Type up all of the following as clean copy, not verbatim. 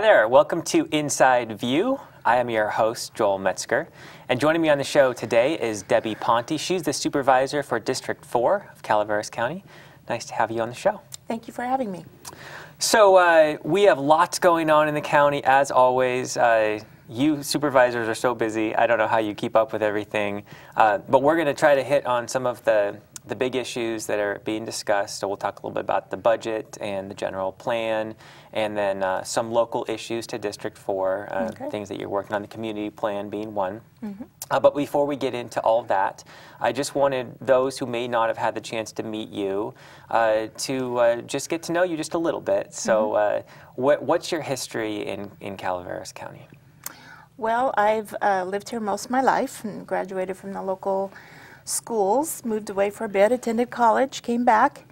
Hi there, welcome to Inside View. I am your host, Joel Metzger, and joining me on the show today is Debbie Ponte. She's the supervisor for District 4 of Calaveras County. Nice to have you on the show. Thank you for having me. So we have lots going on in the county, as always. You supervisors are so busy. I don't know how you keep up with everything, but we're going to try to hit on some of the big issues that are being discussed. So we'll talk a little bit about the budget and the general plan, and then some local issues to District 4, things that you're working on, the community plan being one. But before we get into all of that, I just wanted those who may not have had the chance to meet you to just get to know you just a little bit. So what's your history in Calaveras County? Well, I've lived here most of my life and graduated from the local schools, moved away for a bit, attended college, came back,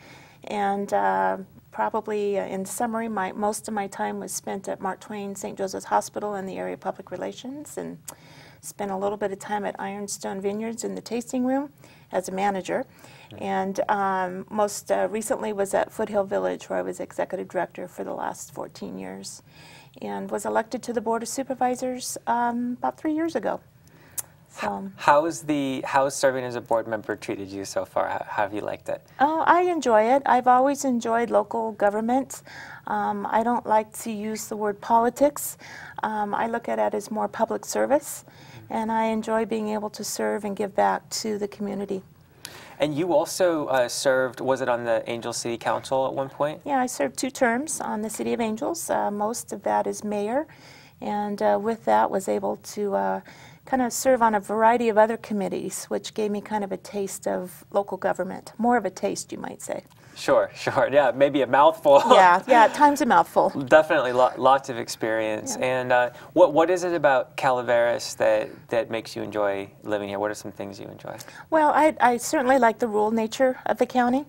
and probably in summary, most of my time was spent at Mark Twain St. Joseph's Hospital in the area of public relations, and spent a little bit of time at Ironstone Vineyards in the tasting room as a manager, and most recently was at Foothill Village, where I was executive director for the last 14 years, and was elected to the Board of Supervisors about 3 years ago. So, how has serving as a board member treated you so far? How have you liked it? Oh, I enjoy it. I've always enjoyed local government. I don't like to use the word politics. I look at it as more public service, and I enjoy being able to serve and give back to the community. And you also served, was it on the Angels City Council at one point? Yeah, I served 2 terms on the City of Angels. Most of that is mayor, and with that was able to kind of serve on a variety of other committees, which gave me kind of a taste of local government, more of a taste, you might say. Sure, sure. Yeah, maybe a mouthful. Yeah, at times a mouthful. Definitely lots of experience. Yeah. And what is it about Calaveras that makes you enjoy living here? What are some things you enjoy? Well, I certainly like the rural nature of the county.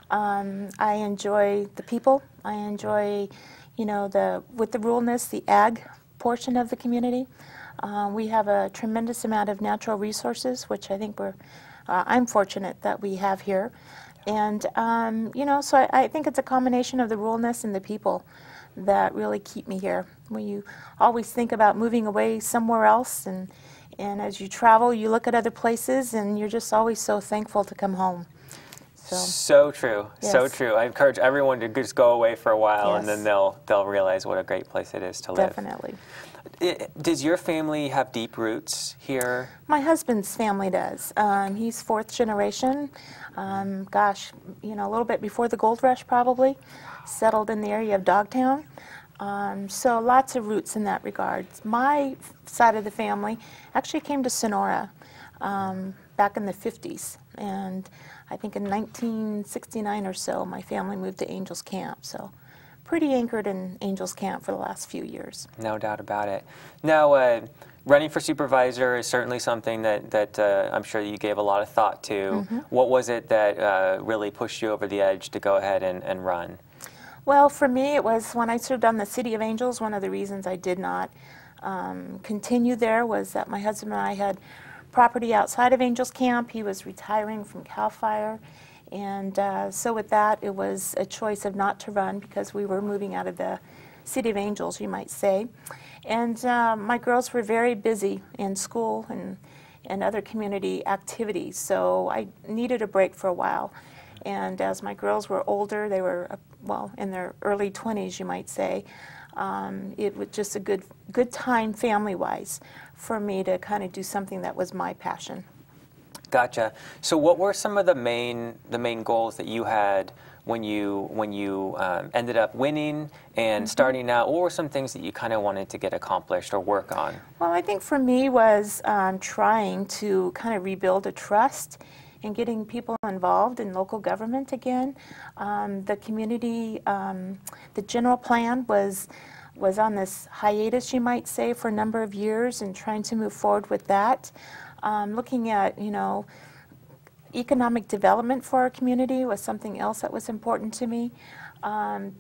I enjoy the people. I enjoy, with the ruralness, the ag portion of the community. We have a tremendous amount of natural resources, which I think I'm fortunate that we have here. And, so I think it's a combination of the ruralness and the people that really keep me here. When you always think about moving away somewhere else, and as you travel, you look at other places, and you're just always so thankful to come home. So true, yes. So true. I encourage everyone to just go away for a while, yes. And then they'll realize what a great place it is to live. Definitely. Does your family have deep roots here? My husband's family does. He's 4th generation. A little bit before the gold rush probably. Settled in the area of Dogtown. So lots of roots in that regard. My side of the family actually came to Sonora back in the 50s. And I think in 1969 or so, my family moved to Angels Camp. So pretty anchored in Angels Camp for the last few years. No doubt about it. Now, running for supervisor is certainly something that I'm sure you gave a lot of thought to. What was it that really pushed you over the edge to go ahead and run? Well, for me, it was when I served on the City of Angels. One of the reasons I did not continue there was that my husband and I had property outside of Angels Camp. He was retiring from CAL FIRE. And so with that, it was a choice of not to run because we were moving out of the City of Angels, you might say. And my girls were very busy in school and other community activities, so I needed a break for a while. And as my girls were older, they were, in their early 20s, you might say, it was just a good time family-wise for me to kind of do something that was my passion. Gotcha. So what were some of the main goals that you had when you ended up winning and starting out? What were some things that you kind of wanted to get accomplished or work on? Well, I think for me was trying to kind of rebuild a trust and getting people involved in local government again. The community, the general plan was on this hiatus, you might say, for a number of years, and trying to move forward with that. Looking at, economic development for our community was something else that was important to me. The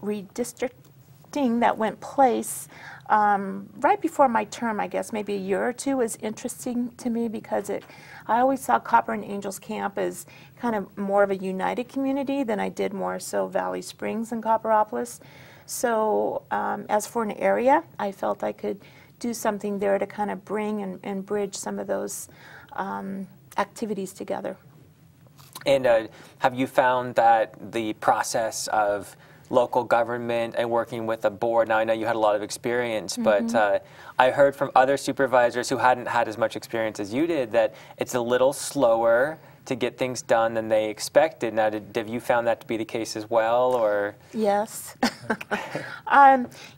redistricting that went place right before my term, I guess, maybe a year or two, was interesting to me because I always saw Copper and Angels Camp as kind of more of a united community than I did more so Valley Springs and Copperopolis. So as for an area, I felt I could do something there to kind of bring and bridge some of those activities together. And have you found that the process of local government and working with a board, now I know you had a lot of experience, but I heard from other supervisors who hadn't had as much experience as you did that it's a little slower to get things done than they expected. Now, have you found that to be the case as well, or? Yes.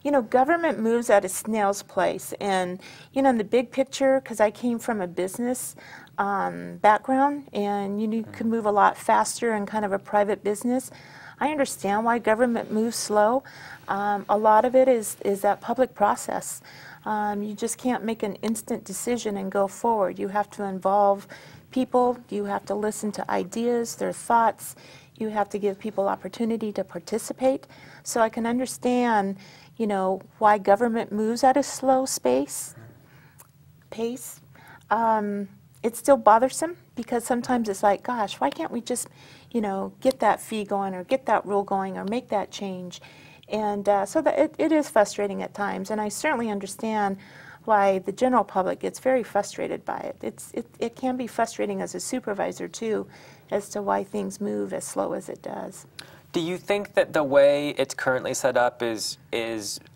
You know, government moves at a snail's pace, and you know, in the big picture, because I came from a business background, and you could move a lot faster in kind of a private business. I understand why government moves slow. A lot of it is that public process. You just can't make an instant decision and go forward. You have to involve people. You have to listen to ideas, their thoughts. You have to give people opportunity to participate. So I can understand, you know, why government moves at a slow pace. It's still bothersome because sometimes it's like, gosh, why can't we just, you know, get that fee going or get that rule going or make that change? And so that it is frustrating at times, and I certainly understand why the general public gets very frustrated by it. It can be frustrating as a supervisor too, as to why things move as slow as it does. Do you think that the way it's currently set up is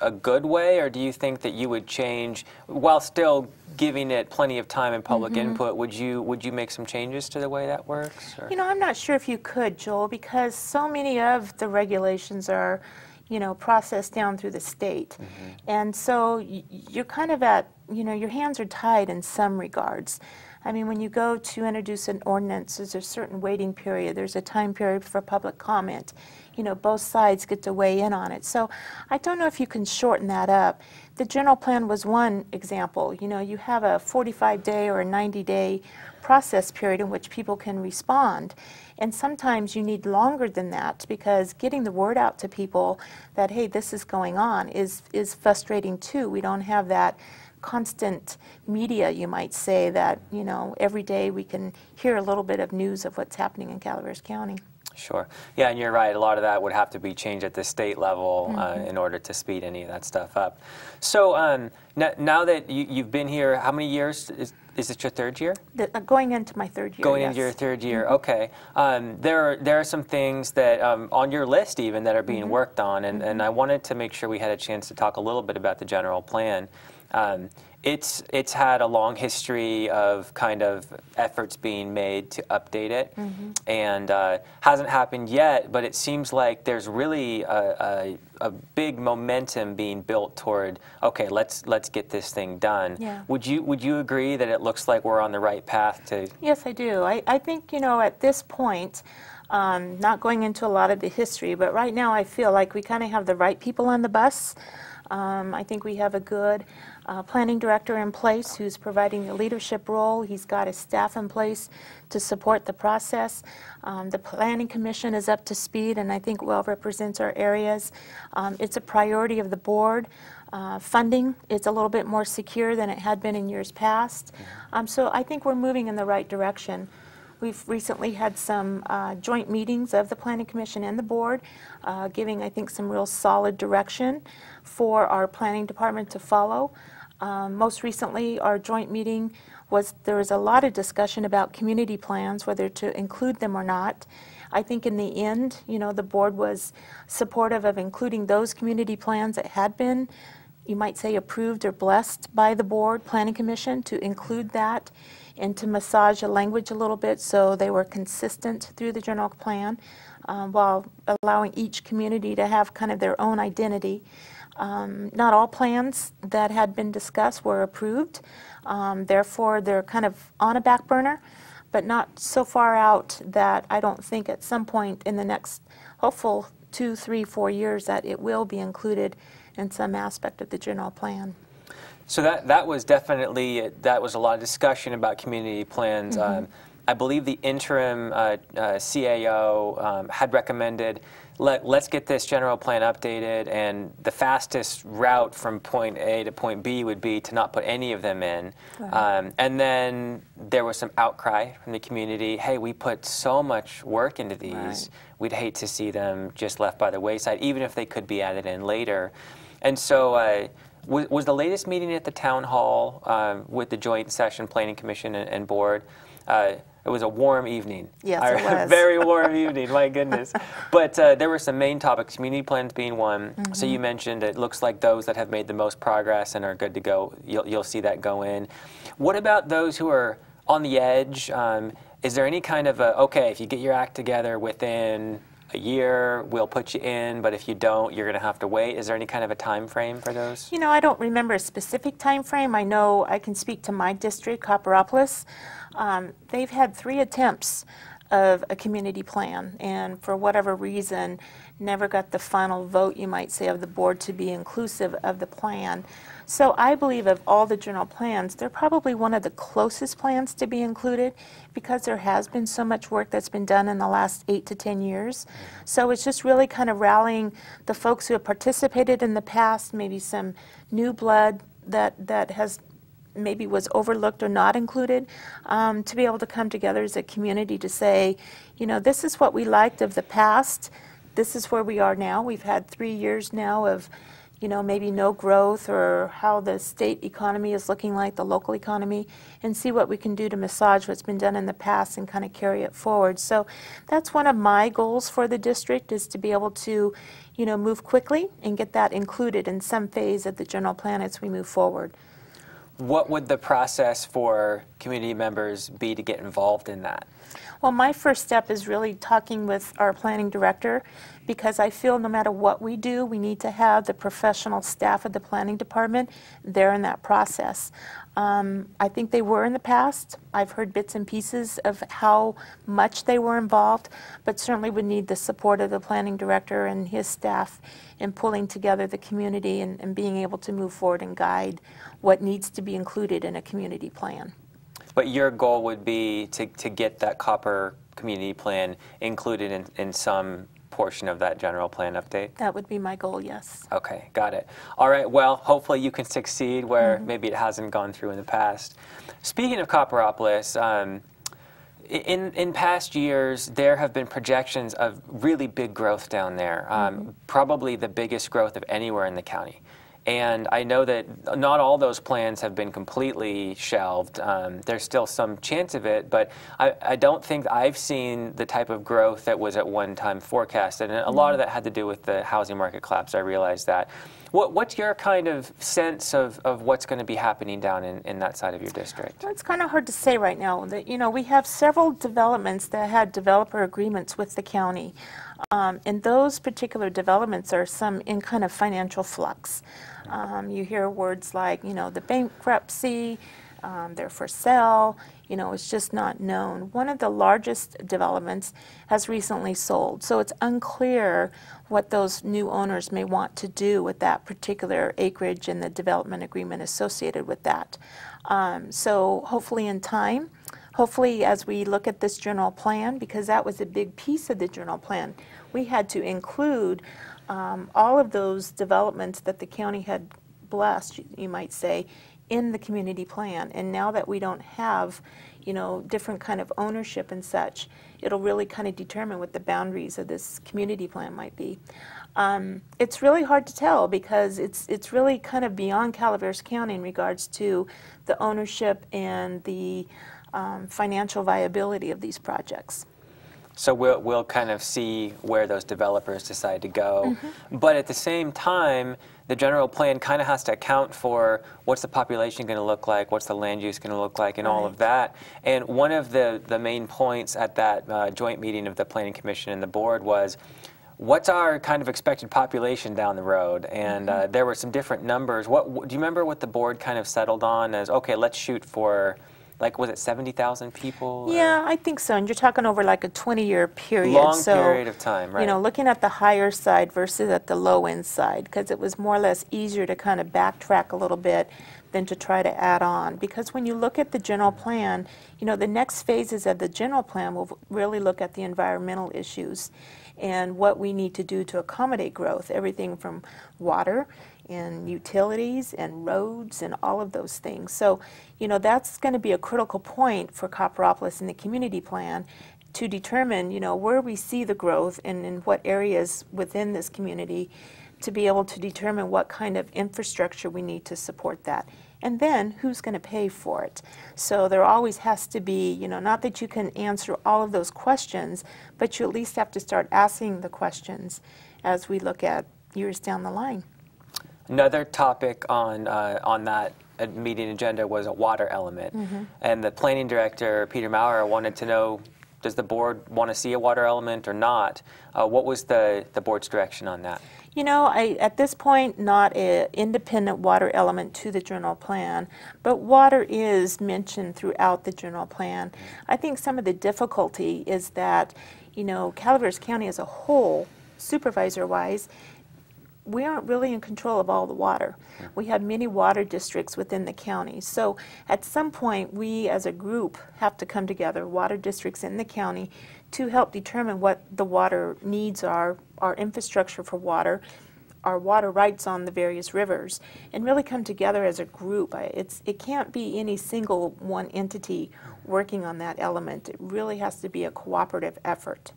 a good way, or do you think that you would change while still giving it plenty of time and public input? Would you make some changes to the way that works? Or? You know, I'm not sure if you could, Joel, because so many of the regulations are, you know, processed down through the state. And so you're kind of at, you know, your hands are tied in some regards. I mean, when you go to introduce an ordinance, there's a certain waiting period. There's a time period for public comment. You know, both sides get to weigh in on it. So I don't know if you can shorten that up. The general plan was one example. You know, you have a 45-day or a 90-day process period in which people can respond. And sometimes you need longer than that because getting the word out to people that, hey, this is going on is frustrating too. We don't have that constant media, you might say, that, you know, every day we can hear a little bit of news of what's happening in Calaveras County. Sure. Yeah, and you're right. A lot of that would have to be changed at the state level in order to speed any of that stuff up. So now that you've been here, how many years? Is it your third year? Going into my third year, Going yes. into your third year, okay. There are some things that on your list even that are being worked on, and I wanted to make sure we had a chance to talk a little bit about the general plan. It's had a long history of kind of efforts being made to update it, and hasn't happened yet, but it seems like there's really a big momentum being built toward, okay, let's get this thing done. Yeah. Would you agree that it looks like we're on the right path to? Yes, I do. I think, you know, at this point, not going into a lot of the history, but right now I feel like we kind of have the right people on the bus. I think we have a good planning director in place who's providing the leadership role. He's got a staff in place to support the process. The Planning Commission is up to speed and I think well represents our areas. It's a priority of the board. Funding is a little bit more secure than it had been in years past. So I think we're moving in the right direction. We've recently had some joint meetings of the Planning Commission and the board, giving, I think, some real solid direction for our planning department to follow. Most recently, our joint meeting there was a lot of discussion about community plans, whether to include them or not. I think in the end, you know, the board was supportive of including those community plans that had been, you might say, approved or blessed by the board, Planning Commission, to include that and to massage the language a little bit so they were consistent through the general plan, while allowing each community to have kind of their own identity. Not all plans that had been discussed were approved, therefore they're kind of on a back burner, but not so far out that I don't think at some point in the next hopeful 2, 3, 4 years that it will be included in some aspect of the general plan. So that was definitely, that was a lot of discussion about community plans. I believe the interim CAO had recommended let's get this general plan updated, and the fastest route from point A to point B would be to not put any of them in. Right. And then there was some outcry from the community, hey, we put so much work into these, Right. we'd hate to see them just left by the wayside, even if they could be added in later. And so was the latest meeting at the town hall with the joint session, planning commission and board, it was a warm evening. Yes, it was. Very warm evening, my goodness. But there were some main topics, community plans being one. Mm-hmm. So you mentioned it looks like those that have made the most progress and are good to go, you'll see that go in. What about those who are on the edge? Is there any kind of okay, if you get your act together within a year, we'll put you in, but if you don't, you're going to have to wait? Is there any kind of a time frame for those? You know, I don't remember a specific time frame. I know I can speak to my district, Copperopolis. They've had 3 attempts of a community plan, and for whatever reason, never got the final vote, you might say, of the board to be inclusive of the plan. So I believe of all the general plans, they're probably one of the closest plans to be included because there has been so much work that's been done in the last 8 to 10 years. So it's just really kind of rallying the folks who have participated in the past, maybe some new blood that has maybe was overlooked or not included, to be able to come together as a community to say, you know, this is what we liked of the past, this is where we are now. We've had 3 years now of, you know, maybe no growth or how the state economy is looking like, the local economy, and see what we can do to massage what's been done in the past and kind of carry it forward. So that's one of my goals for the district, is to be able to, you know, move quickly and get that included in some phase of the general plan as we move forward. What would the process for community members be to get involved in that? Well, my first step is really talking with our planning director, because I feel no matter what we do, we need to have the professional staff of the planning department there in that process. I think they were in the past. I've heard bits and pieces of how much they were involved, but certainly would need the support of the planning director and his staff in pulling together the community and being able to move forward and guide what needs to be included in a community plan. But your goal would be to get that copper community plan included in some portion of that general plan update? That would be my goal, yes. Okay, got it. All right, well, hopefully you can succeed where maybe it hasn't gone through in the past. Speaking of Copperopolis, in past years, there have been projections of really big growth down there, probably the biggest growth of anywhere in the county. And I know that not all those plans have been completely shelved. There's still some chance of it, but I don't think I've seen the type of growth that was at one time forecasted. And a lot of that had to do with the housing market collapse. I realized that. What's your kind of sense of what's going to be happening down in that side of your district? Well, it's kind of hard to say right now. That, you know, we have several developments that had developer agreements with the county. And those particular developments are some in kind of financial flux. You hear words like, you know, the bankruptcy, they're for sale, you know, it's just not known. One of the largest developments has recently sold, so it's unclear what those new owners may want to do with that particular acreage and the development agreement associated with that. So hopefully in time, hopefully as we look at this general plan, because that was a big piece of the general plan, we had to include all of those developments that the county had blessed, you might say, in the community plan. And now that we don't have, you know, different kind of ownership and such, it'll really kind of determine what the boundaries of this community plan might be. It's really hard to tell because it's really kind of beyond Calaveras County in regards to the ownership and the financial viability of these projects. So we'll kind of see where those developers decide to go. But at the same time, the general plan kind of has to account for what's the population going to look like, what's the land use going to look like, and all of that. And one of the main points at that joint meeting of the Planning Commission and the board was, what's our kind of expected population down the road? And there were some different numbers. Do you remember what the board kind of settled on as, okay, let's shoot for, like, was it 70,000 people? Yeah, I think so. And you're talking over like a 20-year period. Long period of time, right? You know, looking at the higher side versus at the low end side, because it was more or less easier to kind of backtrack a little bit than to try to add on. Because when you look at the general plan, you know, the next phases of the general plan will really look at the environmental issues. and what we need to do to accommodate growth, everything from water and utilities and roads and all of those things. So, you know, that's going to be a critical point for Copperopolis in the community plan to determine, you know, where we see the growth and in what areas within this community, to be able to determine what kind of infrastructure we need to support that. And then who's going to pay for it? So there always has to be, you know, not that you can answer all of those questions, but you at least have to start asking the questions as we look at years down the line. Another topic on that meeting agenda was a water element. And the planning director, Peter Maurer, wanted to know, does the board want to see a water element or not? What was the board's direction on that? You know, at this point, not an independent water element to the general plan, but water is mentioned throughout the general plan. I think some of the difficulty is that, you know, Calaveras County as a whole, supervisor-wise, we aren't really in control of all the water. We have many water districts within the county. So at some point, we as a group have to come together, water districts in the county, to help determine what the water needs are, our infrastructure for water, our water rights on the various rivers, and really come together as a group. It can't be any single one entity working on that element. It really has to be a cooperative effort.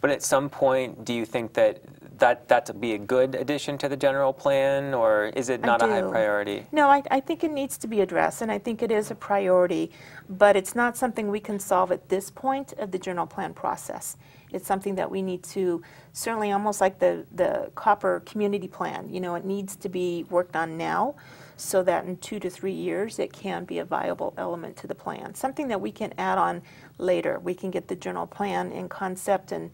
But at some point, do you think that would be a good addition to the general plan, or is it not a high priority? No, I think it needs to be addressed, and I think it is a priority, but it's not something we can solve at this point of the general plan process. It's something that we need to, certainly almost like the Copper Community Plan, you know, it needs to be worked on now so that in 2 to 3 years it can be a viable element to the plan. Something that we can add on later. We can get the general plan in concept and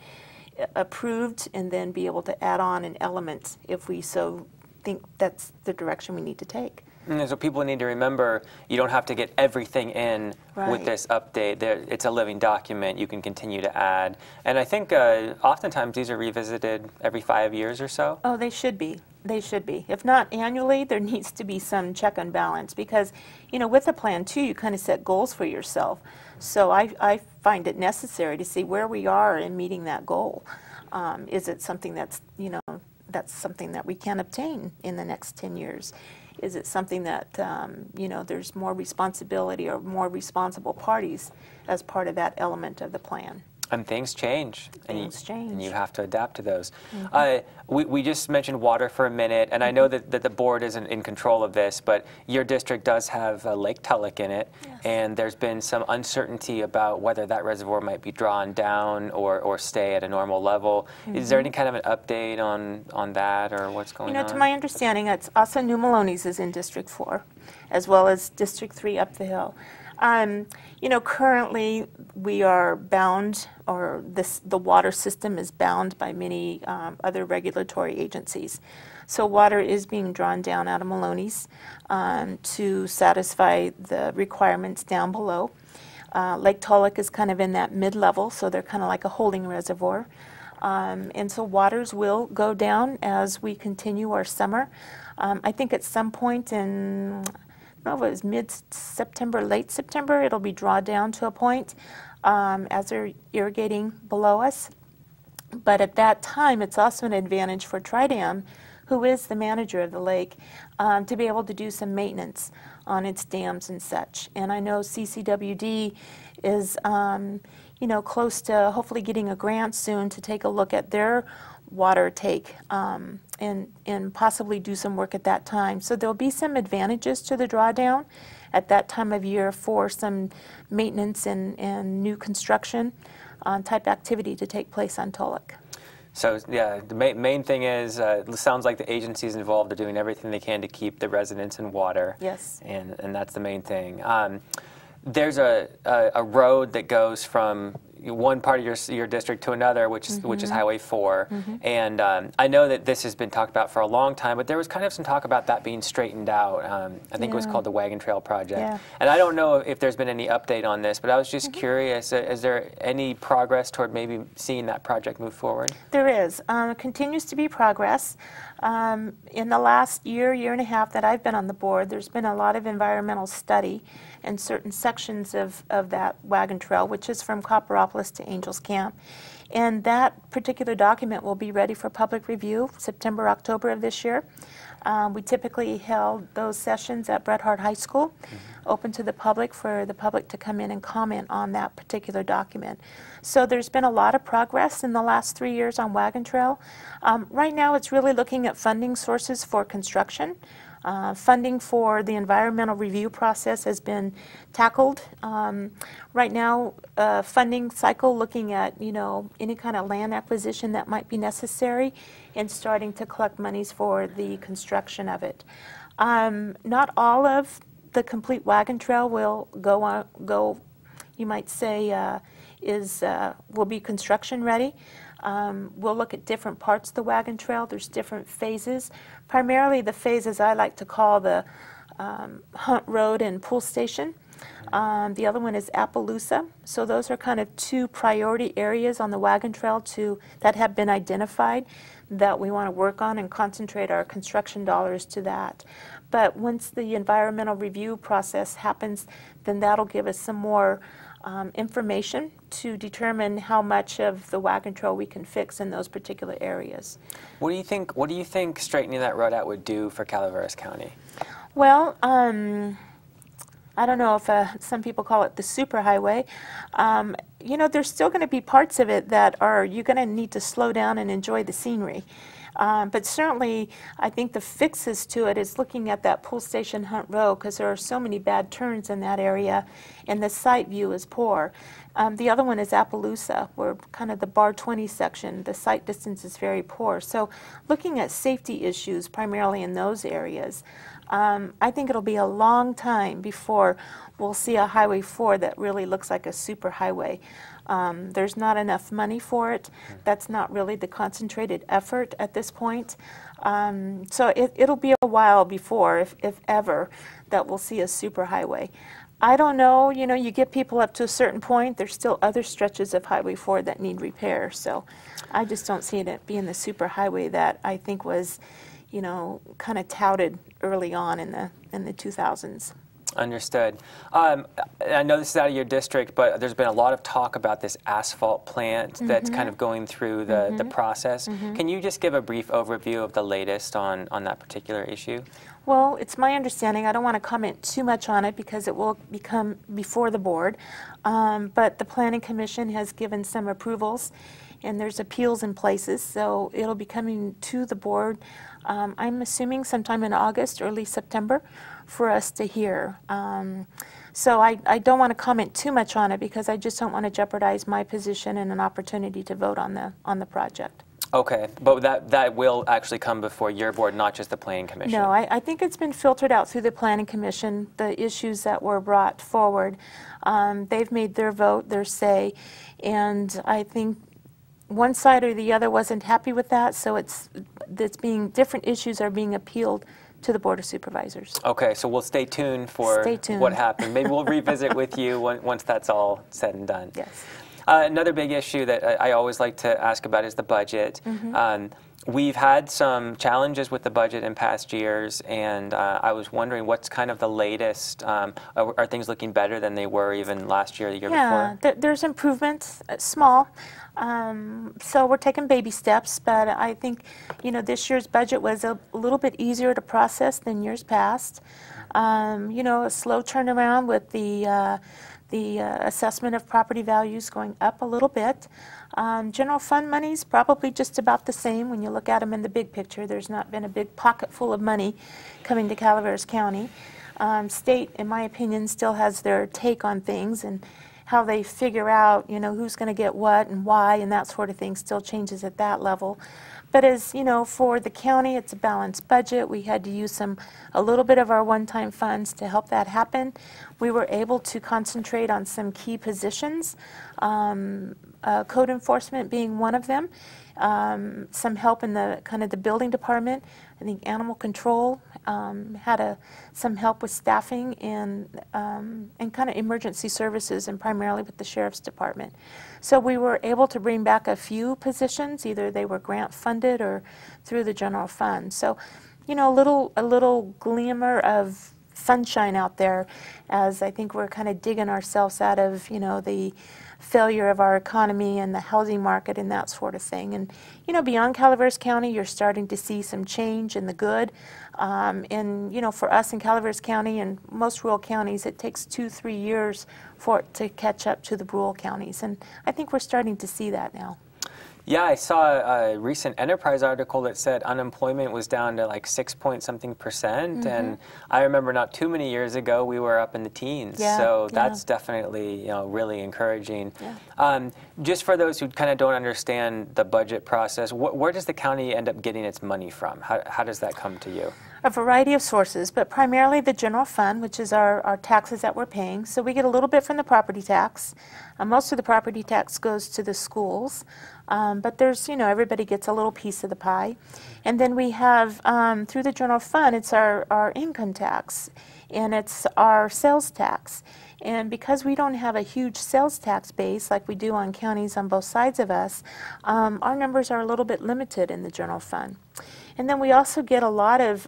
approved and then be able to add on an element if we so think that's the direction we need to take. And so people need to remember, you don't have to get everything in with this update. It's a living document. You can continue to add. And I think oftentimes these are revisited every 5 years or so. Oh, they should be. They should be. If not annually, there needs to be some check and balance because, you know, with a plan too, you kind of set goals for yourself. So I find it necessary to see where we are in meeting that goal. Is it something that's, you know, that's something that we can obtain in the next 10 years? Is it something that, you know, there's more responsibility or more responsible parties as part of that element of the plan? And things change. Things change. And you have to adapt to those. We just mentioned water for a minute, and I know that the board isn't in control of this, but your district does have Lake Tulloch in it, and there's been some uncertainty about whether that reservoir might be drawn down or stay at a normal level. Is there any kind of an update on that or what's going on? You know, to my understanding, it's also New Maloney's is in District 4, as well as District 3 up the hill. You know, currently we are bound, or the water system is bound by many other regulatory agencies. So water is being drawn down out of Maloney's to satisfy the requirements down below. Lake Tulloch is kind of in that mid-level, so they're kind of like a holding reservoir. And so waters will go down as we continue our summer. I think at some point in it was mid-September, late September, it'll be drawn down to a point as they're irrigating below us. But at that time, it's also an advantage for Tridam, who is the manager of the lake, to be able to do some maintenance on its dams and such. And I know CCWD is, you know, close to hopefully getting a grant soon to take a look at their water take and possibly do some work at that time. So there'll be some advantages to the drawdown at that time of year for some maintenance and new construction type activity to take place on Tulloch. So yeah, the main thing is, it sounds like the agencies involved are doing everything they can to keep the residents in water. Yes. And that's the main thing. There's a road that goes from one part of your district to another, which is Highway 4. And I know that this has been talked about for a long time, but there was kind of some talk about that being straightened out. I think it was called the Wagon Trail Project. And I don't know if there's been any update on this, but I was just curious, is there any progress toward maybe seeing that project move forward? There is. Continues to be progress. In the last year and a half that I've been on the board, there's been a lot of environmental study in certain sections of that Wagon Trail, which is from Copperopolis to Angels Camp. And that particular document will be ready for public review September, October of this year. We typically held those sessions at Bret Harte High School, open to the public for the public to come in and comment on that particular document. So there's been a lot of progress in the last 3 years on Wagon Trail. Right now it's really looking at funding sources for construction. Funding for the environmental review process has been tackled. Right now, funding cycle looking at, any kind of land acquisition that might be necessary and starting to collect monies for the construction of it. Not all of the complete Wagon Trail will go, you might say, will be construction ready. We'll look at different parts of the Wagon Trail. There's different phases. Primarily the phases I like to call the Hunt Road and Pool Station. The other one is Appaloosa. So those are kind of two priority areas on the Wagon Trail that have been identified that we want to work on and concentrate our construction dollars to that. But once the environmental review process happens, then that'll give us some more information to determine how much of the Wagon Trail we can fix in those particular areas. What do you think straightening that road out would do for Calaveras County? Well, I don't know if some people call it the superhighway. There's still going to be parts of it that you're going to need to slow down and enjoy the scenery. But certainly, I think the fixes to it is looking at that Pool Station Hunt Road, because there are so many bad turns in that area, and the sight view is poor. The other one is Appaloosa, where kind of the Bar 20 section, the sight distance is very poor. So looking at safety issues primarily in those areas, I think it'll be a long time before we'll see a Highway 4 that really looks like a superhighway. There's not enough money for it. That's not really the concentrated effort at this point. So it'll be a while before, if ever, that we'll see a superhighway. I don't know, you get people up to a certain point, there's still other stretches of Highway 4 that need repair. So I just don't see it being the superhighway that I think was, kind of touted early on in the 2000s. Understood. I know this is out of your district, but there's been a lot of talk about this asphalt plant that's kind of going through the process. Can you just give a brief overview of the latest on that particular issue? Well, it's my understanding, I don't want to comment too much on it because it will become before the board, but the Planning Commission has given some approvals and there's appeals in places, so it'll be coming to the board, I'm assuming sometime in August, early September, for us to hear. So I don't want to comment too much on it because I just don't want to jeopardize my position and an opportunity to vote on the project. Okay, but that will actually come before your board, not just the Planning Commission. No, I think it's been filtered out through the Planning Commission, the issues that were brought forward. They've made their vote, their say, and I think one side or the other wasn't happy with that, so different issues are being appealed to the Board of Supervisors. Okay, so we'll stay tuned for what happened. Maybe we'll revisit with you once that's all said and done. Yes. Another big issue that I always like to ask about is the budget. We've had some challenges with the budget in past years, and I was wondering what's kind of the latest. Are things looking better than they were even last year or the year before? Yeah, there's improvements, small. So we're taking baby steps, but I think, this year's budget was a little bit easier to process than years past. A slow turnaround with the assessment of property values going up a little bit. General fund money's probably just about the same when you look at them in the big picture. There's not been a big pocket full of money coming to Calaveras County. State, in my opinion, still has their take on things, and how they figure out, who's going to get what and why and that sort of thing still changes at that level. But as for the county, it's a balanced budget. We had to use a little bit of our one-time funds to help that happen. We were able to concentrate on some key positions, code enforcement being one of them. Some help in the building department. I think animal control had some help with staffing and kind of emergency services, and primarily with the sheriff's department. So we were able to bring back a few positions, either they were grant funded or through the general fund. So, a little glimmer of sunshine out there, as I think we're kind of digging ourselves out of, the failure of our economy and the housing market and that sort of thing. And, beyond Calaveras County, you're starting to see some change in the good. And, for us in Calaveras County and most rural counties, it takes 2-3 years for it to catch up to the rural counties. And I think we're starting to see that now. Yeah, I saw a recent Enterprise article that said unemployment was down to like 6-point-something%. And I remember not too many years ago, we were up in the teens. Yeah, so yeah. that's definitely, really encouraging. Yeah. Just for those who kind of don't understand the budget process, where does the county end up getting its money from? How does that come to you? A variety of sources, but primarily the general fund, which is our taxes that we're paying. So we get a little bit from the property tax. Most of the property tax goes to the schools, but there's, everybody gets a little piece of the pie. And then we have, through the general fund, it's our income tax, and it's our sales tax. And because we don't have a huge sales tax base like we do on counties on both sides of us, our numbers are a little bit limited in the general fund. And then we also get a lot of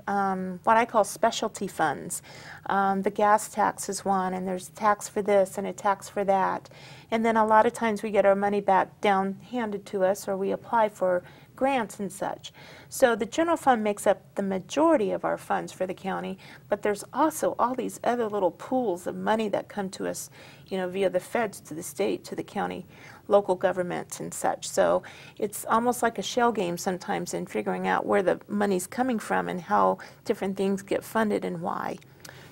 what I call specialty funds. The gas tax is one, and there's a tax for this and a tax for that. And then a lot of times we get our money back handed to us, or we apply for grants and such. So the general fund makes up the majority of our funds for the county, but there's also all these other little pools of money that come to us, via the feds to the state, to the county, local governments and such. So it's almost like a shell game sometimes in figuring out where the money's coming from and how different things get funded and why.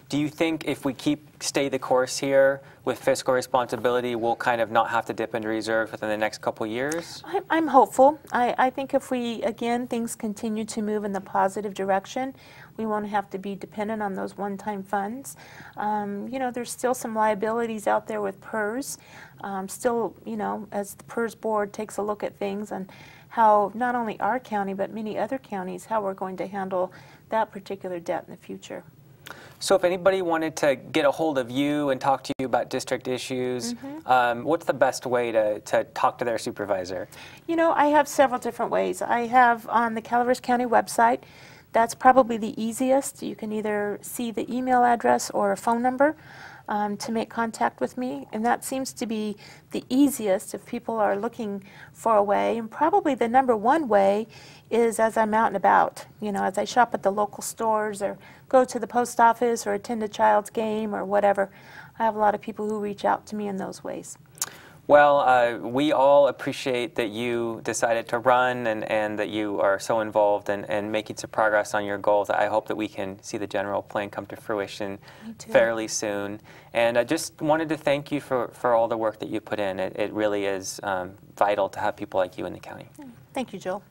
Do you think if we stay the course here with fiscal responsibility, we'll kind of not have to dip into reserves within the next couple of years? I'm hopeful. I think if things continue to move in the positive direction, we won't have to be dependent on those one-time funds. There's still some liabilities out there with PERS. Still, as the PERS board takes a look at things and how not only our county, but many other counties, how we're going to handle that particular debt in the future. So if anybody wanted to get a hold of you and talk to you about district issues, what's the best way to talk to their supervisor? I have several different ways. I have on the Calaveras County website, that's probably the easiest. You can either see the email address or a phone number to make contact with me, and that seems to be the easiest if people are looking for a way. And probably the number one way is as I'm out and about, as I shop at the local stores or go to the post office or attend a child's game or whatever. I have a lot of people who reach out to me in those ways. Well, we all appreciate that you decided to run and that you are so involved in making some progress on your goals. I hope that we can see the general plan come to fruition fairly soon. And I just wanted to thank you for all the work that you put in. It really is vital to have people like you in the county. Thank you, Joel.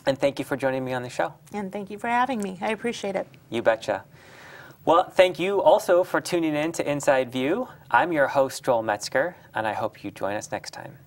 And thank you for joining me on the show. And thank you for having me. I appreciate it. You betcha. Well, thank you also for tuning in to Inside View. I'm your host, Joel Metzger, and I hope you join us next time.